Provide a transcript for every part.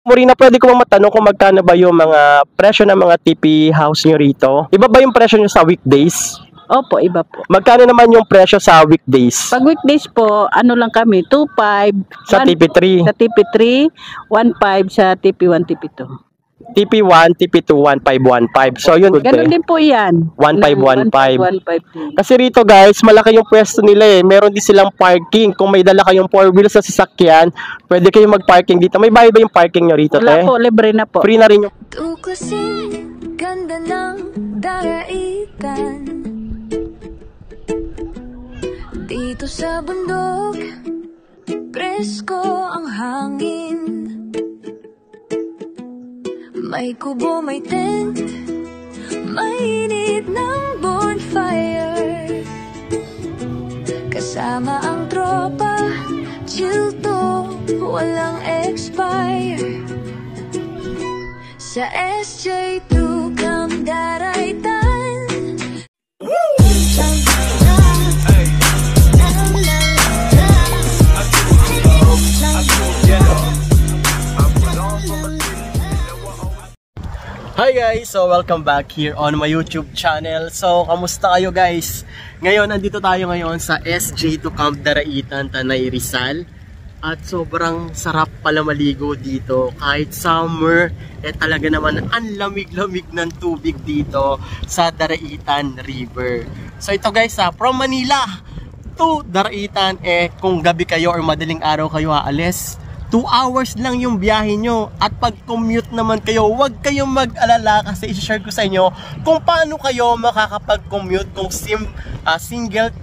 Morina, pwede ko bang matanong kung magkano ba yung mga presyo ng mga TP house nyo rito? Iba ba yung presyo nyo sa weekdays? Opo, iba po. Magkano naman yung presyo sa weekdays? Pag weekdays po, ano lang kami, 2.5 Sa TP3? sa TP3, 1.5 sa TP1, TP2. TP1, TP2, 1515. So yun, Ganun din po yan. 1515. 1.5 din. Kasi rito guys, malaki yung pwesto nila eh. Meron din silang parking. Kung may dala kayong 4 wheels sa sasakyan, pwede kayong mag-parking dito. May bayad ba yung parking nyo rito, Wala te? po, libre na po. Free na rin yung... Tuklasin, ganda ng daraitan. Dito sa bundok, presko ang hangin. May kubo, may tent, mainit ng bonfire. Kasama ang tropa, chill to, walang expire. Sa SJ2 Camp Daraitan. Hi guys! So welcome back here on my YouTube channel. So kamusta kayo guys? Ngayon, andito tayo ngayon sa SJ2 Camp Daraitan, Tanay Rizal. At sobrang sarap pala maligo dito. Kahit summer, talaga naman ang lamig-lamig ng tubig dito sa Daraitan River. So ito guys, from Manila to Daraitan, kung gabi kayo or madaling araw kayo aalis, 2 hours lang yung biyahe nyo. At pag commute naman kayo, huwag kayong mag-alala kasi i-share ko sa inyo kung paano kayo makakapag-commute kung single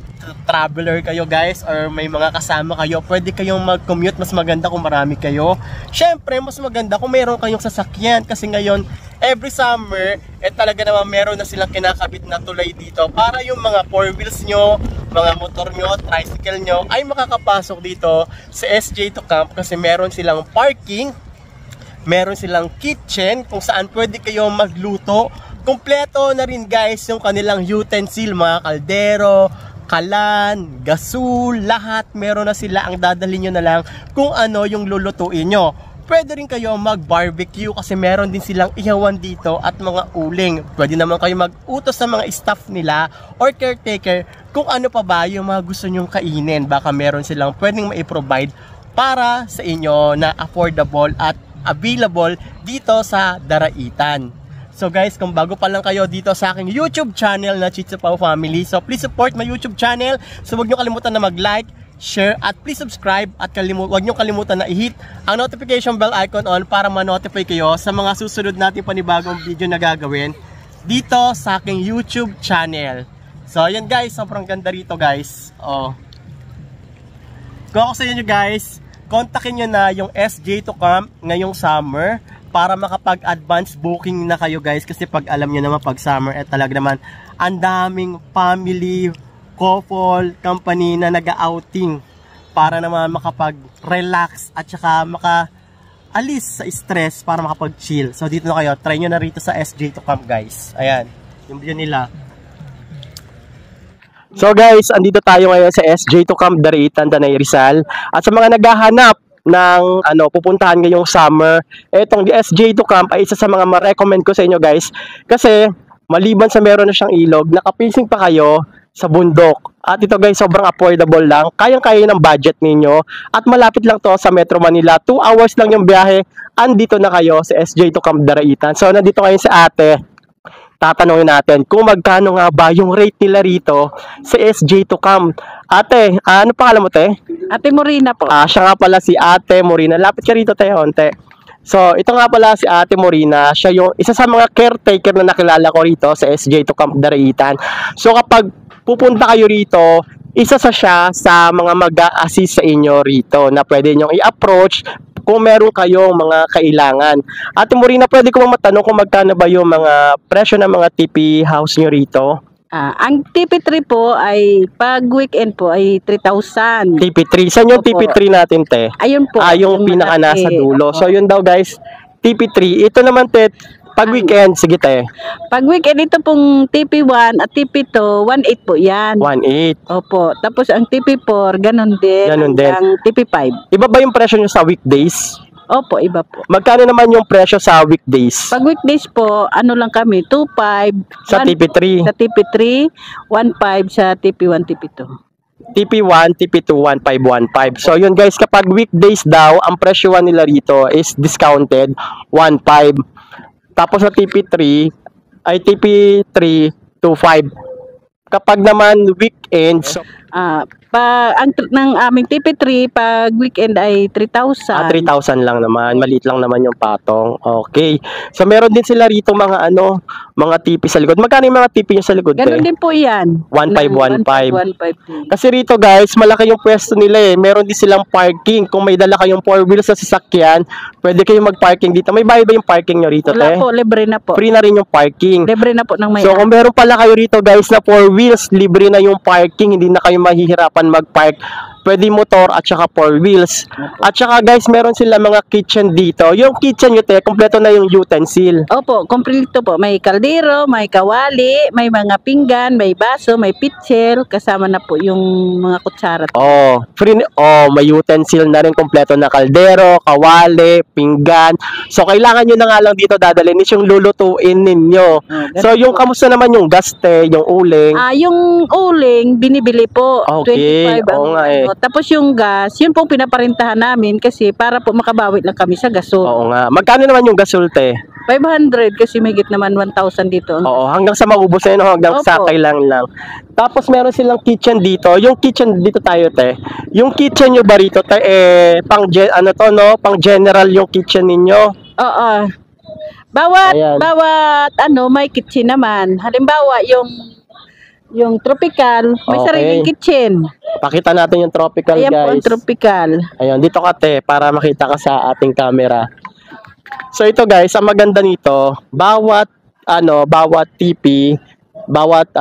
traveler kayo guys or may mga kasama kayo. Pwede kayong mag-commute, mas maganda kung marami kayo. Syempre, mas maganda kung meron kayong sasakyan kasi ngayon, every summer, talaga naman meron na silang kinakabit na tulay dito para yung mga 4 wheels nyo, mga motor nyo, tricycle nyo ay makakapasok dito sa SJ2 Camp kasi meron silang parking, meron silang kitchen kung saan pwede kayo magluto. Kompleto na rin guys yung kanilang utensil, mga kaldero, kalan, gasol, lahat meron na sila. Ang dadalhin nyo na lang kung ano yung lulutuin nyo. Pwede rin kayo mag-barbecue kasi meron din silang ihawan dito at mga uling. Pwede naman kayo mag-utos sa mga staff nila or caretaker kung ano pa ba yung mga gusto nyong kainin. Baka meron silang pwedeng mai-provide para sa inyo na affordable at available dito sa Daraitan. So guys, kung bago pa lang kayo dito sa aking YouTube channel na Chitsu Pao Family, so please support my YouTube channel. So huwag nyo kalimutan na mag-like, share, at please subscribe. At huwag nyo kalimutan na i-hit ang notification bell icon on para ma-notify kayo sa mga susunod nating panibagong video na gagawin dito sa aking YouTube channel. So ayan guys, sobrang ganda rito guys. Kung ako sa inyo guys, kontakin nyo na yung SJ2 Camp ngayong summer para makapag-advance booking na kayo guys. Kasi pag alam nyo naman pag summer, talaga naman ang daming family, couple, company na nag-outing para naman makapag-relax at saka maka-alis sa stress para makapag-chill. So dito na kayo, try nyo na rito sa SJ2 Camp guys. Ayan, yung view nila. So guys, andito tayo ngayon sa SJ2 Camp Daraitan, Tanay Rizal. At sa mga naghahanap ng pupuntahan ngayong summer, etong SJ2 Camp ay isa sa mga ma-recommend ko sa inyo guys. Kasi maliban sa meron na siyang ilog, nakapacing pa kayo sa bundok. At ito guys, sobrang affordable lang. Kayang-kaya ng budget ninyo. At malapit lang to sa Metro Manila. 2 hours lang yung biyahe. Andito na kayo sa SJ2 Camp Daraitan. So nandito ngayon si ate. Tatanungin natin kung magkano nga ba yung rate nila rito sa SJ2 Camp. Ate, ano pangalan mo te? Ate Morina po. Siya nga pala si Ate Morina. Lapit ka rito tayo, onte. So, ito nga pala si Ate Morina. Siya yung isa sa mga caretaker na nakilala ko rito sa SJ2 Camp Daraitan. So, kapag pupunta kayo rito, isa siya sa mga mag-a-assist sa inyo rito na pwede nyong i-approach kung meron kayong mga kailangan. Ate Morina, pwede ko bang matanong kung magkano ba yung mga presyo ng mga TP house nyo rito? Ang TP3 po ay pag weekend po ay 3,000. TP3. Saan yung Opo. TP3 natin, te? Ayun po. Yung pinaka nasa dulo. Opo. So, yun daw guys, TP3. Ito naman, te, pag weekend, sige te. Pag weekend, ito pong TP1 at TP2, 1.8 po yan. 1.8. Opo. Tapos ang TP4, ganun din. Ganun din. Ang TP5. Iba ba yung presyo nyo sa weekdays? Opo, iba po. Magkano naman yung presyo sa weekdays? Pag weekdays po, ano lang kami, 2.5 Sa TP3? sa TP3, 1.5 sa TP1, TP2. TP1, TP2, 1515. So yun guys, kapag weekdays daw, ang presyo nila rito is discounted 15. Tapos sa TP3 ay TP3 25. Kapag naman weekends, Ng aming TP3 pag weekend ay 3,000. 3,000 lang naman. Maliit lang naman yung patong. Okay. So meron din sila rito mga mga TP sa likod. Magkano yung mga TP nyo sa likod? Ganun din po yan. 1515. Kasi rito guys, malaki yung pwesto nila eh. Meron din silang parking. Kung may dala kayong 4 wheels sa sasakyan, pwede kayong mag-parking dito. May bayad ba yung parking nyo rito? Wala po, libre na po. Free na rin yung parking. Libre na po ng may So kung meron pala kayo rito guys na 4 wheels, libre na yung parking. Hindi na kayo mahihirapan mag-park. Pwede motor at saka 4 wheels. At saka guys, meron sila mga kitchen dito. Yung kitchen nyo kompleto na yung utensil. Opo, kompleto po. May kaldero, may kawali, may mga pinggan, may baso, may pitchel, kasama na po yung mga kutsara. May utensil na rin, kompleto na kaldero, kawali, pinggan. So kailangan nyo na nga lang dito dadalhin is yung lulutuin ninyo. So yung kamusta naman yung gaste, yung uling? Yung uling binibili po. Okay. 25 ang tapos yung gas, yun pong pinaparintahan namin kasi para po makabawi lang kami sa gasol. Oo nga. Magkano naman yung gasol, te? 500 kasi may git naman 1,000 dito. Oo, hanggang sa maubos na yun, hanggang sa kailang lang. Tapos meron silang kitchen dito. Yung kitchen dito tayo, te. Yung kitchen nyo ba rito, te, pang general yung kitchen ninyo? Oo. Bawat may kitchen naman. Halimbawa, yung tropical, may sariling kitchen. Pakita natin yung tropical, guys. Ayan po, tropical. Ayun, dito ka, te, para makita ka sa ating camera. So ito guys, ang maganda nito, bawat TP, bawat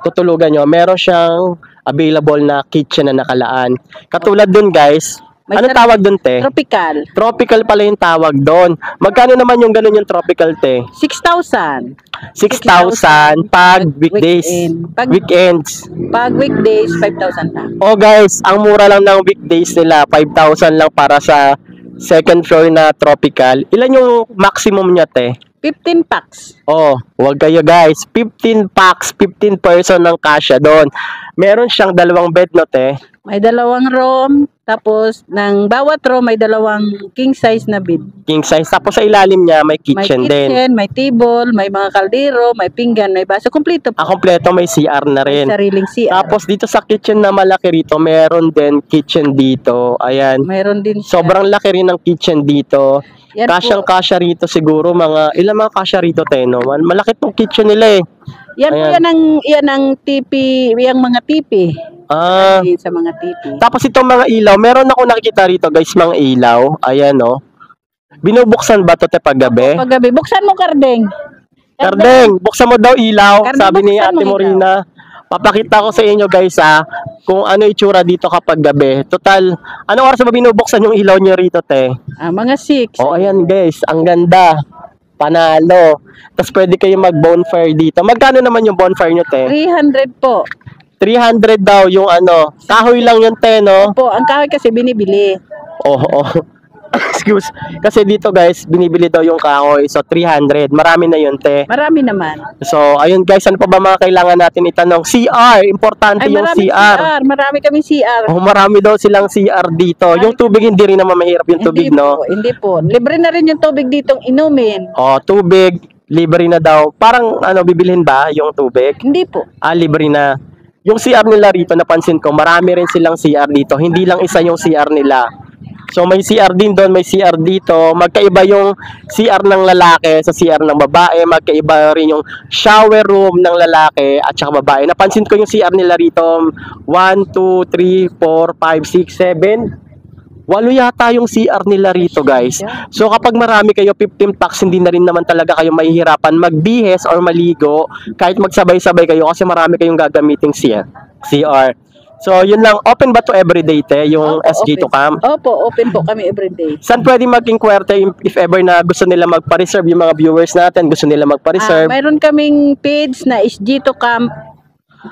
tutulugan nyo, meron siyang available na kitchen na nakalaan. Katulad dun guys, ano tawag dun, te? Tropical. Tropical pala yung tawag dun. Magkano naman yung ganun yung tropical, te? 6,000. 6,000 pag weekdays. Weekends. Pag weekdays, 5,000 lang. Oh guys, ang mura lang ng weekdays nila, 5,000 lang para sa second floor na tropical. Ilan yung maximum niya, te? 15 packs. Oh, wag kayo guys. 15 packs, 15 person ng kasya doon. Meron siyang 2 bed, no, te? May 2 room. Tapos, ng bawat room, may 2 king size na bed. King size. Tapos sa ilalim niya, may kitchen din. May kitchen, may table, may mga kaldero, may pinggan, may baso. Kompleto po. Kompleto. May CR na rin. May sariling CR. Tapos dito sa kitchen na malaki rito, meron din kitchen dito. Ayan. Meron din siya. Sobrang laki rin ng kitchen dito. Yan Kasyang-kasya rito siguro. Ilan mga kasya rito, Teno? Malaki tong kitchen nila eh. Yan po, yan ang TP, yung mga TP. Sa mga TP. Tapos itong mga ilaw, meron ako nakikita rito guys, mga ilaw. Ayan o. Binubuksan ba ito paggabi? Paggabi. Buksan mo, Kardeng. Kardeng, buksan mo daw ilaw. Kardeng, sabi ni Ate Morina. Papakita ko sa inyo guys kung ano itsura dito kapag gabi. Total, anong oras ba binubuksan yung ilaw nyo rito, te? Mga 6. Oh, ayan guys, ang ganda. Panalo. Tapos pwede kayo mag-bonfire dito. Magkano naman yung bonfire nyo, te? 300 po. 300 daw yung kahoy lang yung, te, no? Opo, ang kahoy kasi binibili. Oo. Excuse. Kasi dito guys, binibili daw yung kahoy. So 300. Marami na yun, te. Marami naman. So ayun guys, ano pa ba mga kailangan natin itanong? CR. Importante yung CR. Marami kami CR. Marami daw silang CR dito. Yung tubig hindi rin naman mahirap yung tubig, no? Hindi po. Libre na rin yung tubig ditong inumin. Tubig. Libre na daw. Parang bibilhin ba yung tubig? Hindi po. Libre na. Yung CR nila rito, napansin ko, marami rin silang CR dito. Hindi lang isa yung CR nila. So may CR din doon, may CR dito. Magkaiba yung CR ng lalaki sa CR ng babae. Magkaiba rin yung shower room ng lalaki at saka babae. Napansin ko yung CR nila rito, 1, 2, 3, 4, 5, 6, 7. 8 yata yung CR nila rito guys. So kapag marami kayo, 15 packs, hindi na rin naman talaga kayo mahihirapan magbihes or maligo kahit magsabay-sabay kayo kasi marami kayong gagamiting CR. So yun lang, open ba to everyday, te, yung SG to Camp? Opo, open po kami everyday. Saan pwede mag-inquire, te, if ever na gusto nila magpa-reserve, yung mga viewers natin gusto nila magpa-reserve? Mayroon kaming page na SG to Camp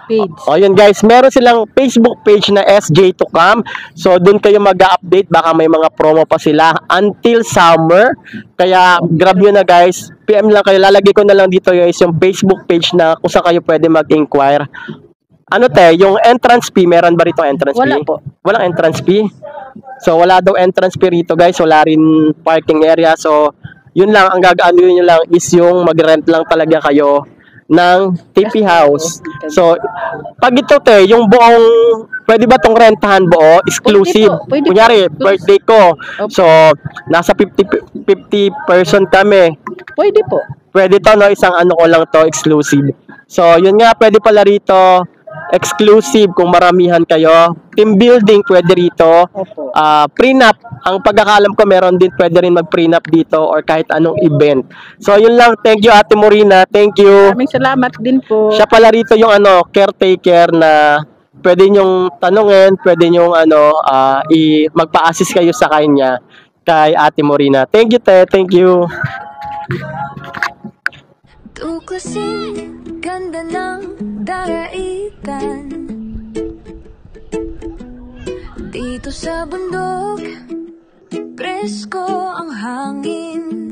page. O yun guys, meron silang Facebook page na SJ2Camp. So doon kayo mag-update, baka may mga promo pa sila until summer. Kaya grab nyo na guys, PM lang kayo. Lalagay ko na lang dito guys yung Facebook page na kung saan kayo pwede mag-inquire. Ano te, yung entrance fee, meron ba rito entrance Wala fee? po. Walang entrance fee. So wala daw entrance fee rito guys, wala rin parking area. So yun lang, ang gagaano nyo lang is yung mag-rent lang talaga kayo ng TP house. So, pag ito te, yung buong, pwede ba tong rentahan buo? Exclusive. Pwede po. Kunyari, Exclusive. birthday ko. Opo. So, nasa 50 person kami. Pwede po. Pwede to, no? Isang ano ko lang to, exclusive. So, yun nga, pwede pala rito, exclusive kung maramihan kayo. Team building, pwede rito. Opo. Prenup, ang pagkakalam ko meron din pwede rin mag-prenup dito or kahit anong event. So yun lang, thank you Ate Morina, thank you. Maraming salamat din po. Siya pala rito yung ano, caretaker na pwede nyong tanungin, pwede nyong ano, magpa-assist kayo sa kanya kay Ate Morina. Thank you te, thank you. Tuklasin, ganda ng daraitan dito sa bundok, presko ang hangin.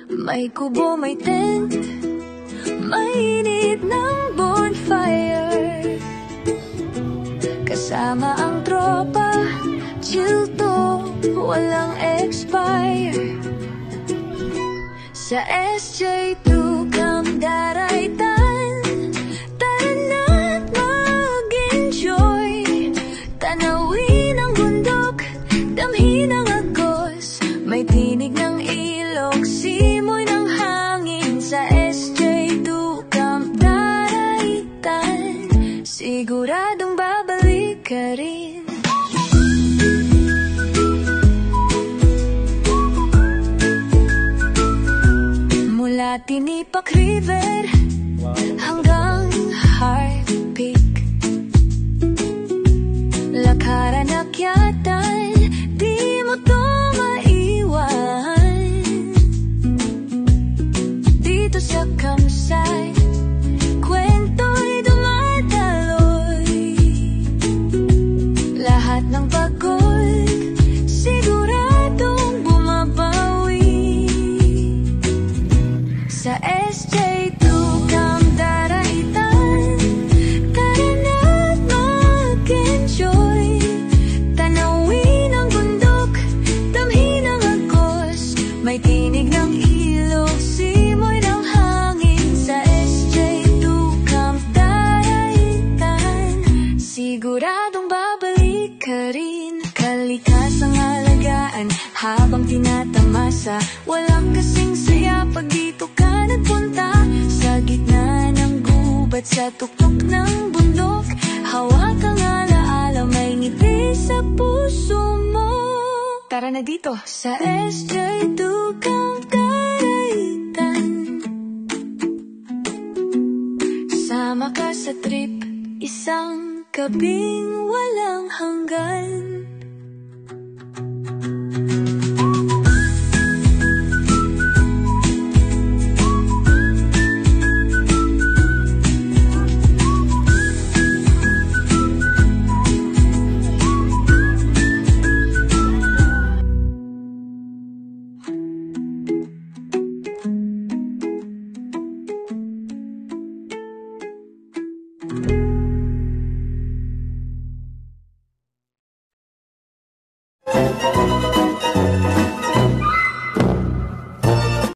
May kubo, may tent, mainit ng bonfire. Kasama ang tropa, chill to, walang expire. Sa SJ2 Camp Daraitan, tara na't mag-enjoy. Tanawin ang bundok, damhin ang agos. May tinig ng ilog, simoy ng hangin. Sa SJ2 Camp Daraitan, siguradong babalik ka rin. Mula Tinipak River hanggang Heart Peak, lakaran akyatan, di mo to maiwan. Dito sa campsite, kwento'y dumadaloy. Lahat ng pagod, siguradong bumabawi. Sa SJ2 Camp Daraitan, tara na't mag-enjoy. Tanawin ang bundok, damhin ang agos. May tinig ng ilog, simoy ng hangin. Sa SJ2 Camp Daraitan, siguradong babalik ka rin. Kalikasang alagaan habang tinatamasa, walang kasing saya pag dito ka nagpunta. Sa gitna ng gubat, sa tuktok ng bundok, hawak ang alaala, may ngiti sa puso mo. Tara na dito sa SJ2 Camp Daraitan. Sama ka sa trip, isang gabing walang hanggan.